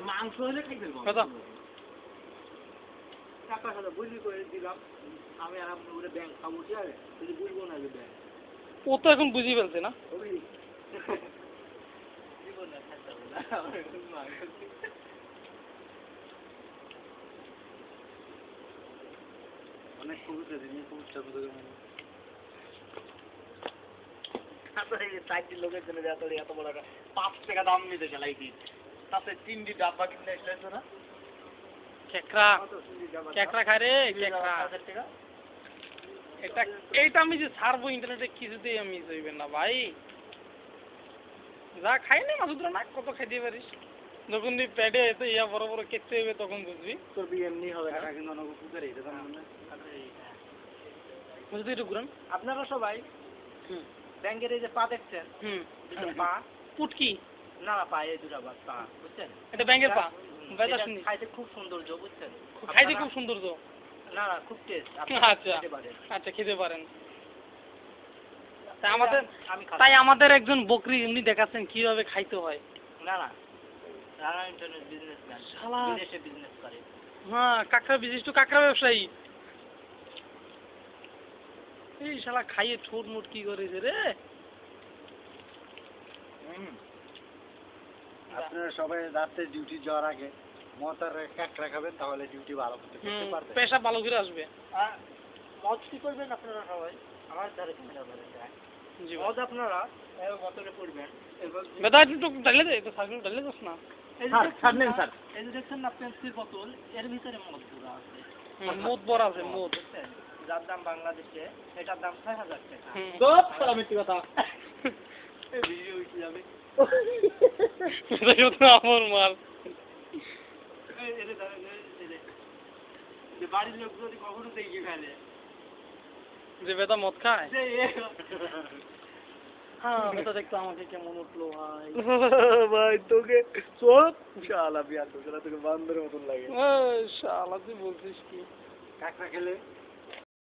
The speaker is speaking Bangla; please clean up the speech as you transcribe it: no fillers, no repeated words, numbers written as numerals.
মাংস হলে খাই ফেলবো টাকা খাওয়া বুঝি করে দিলাম আমি আর আপনি ওরে ব্যাংক খাবো ঠিক আছে যদি বুঝবো না যে ব্যাংক ও তো এখন বুঝি ফেলছে না অনেক কবুতর দিন কবুতর চারটি লোকের জন্য এত বড় 5 টাকা দাম নিতে চালাইছি তাতে 3টি ডাব্বা কিনে এসেছে না কেকড়া খায় রে কেকড়া এইটা আমি যে ছাড়বো ইন্টারনেটে কিছুতেই আমি হইবে না ভাই যা খাই না মাসুদরা না কত খাইতে পারিস যখন তুই পেটে এত ইয়া বড় বড় কেকতে হবে তখন বুঝবি তোর বিয়ে এমনি হবে না কিন্তু অনেক উপকার এটা তো মনে বুঝতে একটু ঘুরান আপনারা সবাই ব্যাংকের এই যে পা দেখছেন পা পুটকি না পা এই দুটা পা বুঝছেন এটা ব্যাংকের পা খাইতে খুব সৌন্দর্য বুঝছেন খাইতে খুব সৌন্দর্য না খুব টেস্ট আচ্ছা আচ্ছা খেতে পারেন তাই আমাদের একজন বকরি এমনি দেখাচ্ছেন কিভাবে খাইতে হয় না ইন্টারনেট বিজনেসম্যান বিদেশে বিজনেস করে হ্যাঁ কাঁকড়া বিশিষ্ট কাঁকড়া ব্যবসায়ী এই শালা খাইয়ে ঠোঁট মোট কি করেছে রে আপনারা সবাই রাতে ডিউটি যাওয়ার আগে মতার কাঁকড়া খাবেন তাহলে ডিউটি ভালো করতে পারবেন পেশা ভালো করে আসবে মদ কি করবেন আপনারা সবাই আমার ধারে ক্যামেরা ধরে মদ আপনারা বোতলে পড়বেন বেদা একটু ডালে দে তো সাইকেল ডালে দাস না এই যে দেখছেন না পেন্সিল বোতল এর ভিতরে মদ ভরা আছে মদ ভরা আছে মদ যার দাম বাংলাদেশে এটার দাম ৬০০০ টাকা সব সারা মিথ্যে কথা এই ভিডিও উঠে যাবে এটা তো আমার মাল যে বাড়ির লোক যদি কখনো দেখে ফেলে যে বেটা মদ খায় হ্যাঁ বেটা দেখতো আমাকে কেমন উঠলো ভাই ভাই তোকে সব শালা বিয়া তোকে বান্দরের মতন লাগে শালা তুই বলছিস কি কাঁকড়া খেলে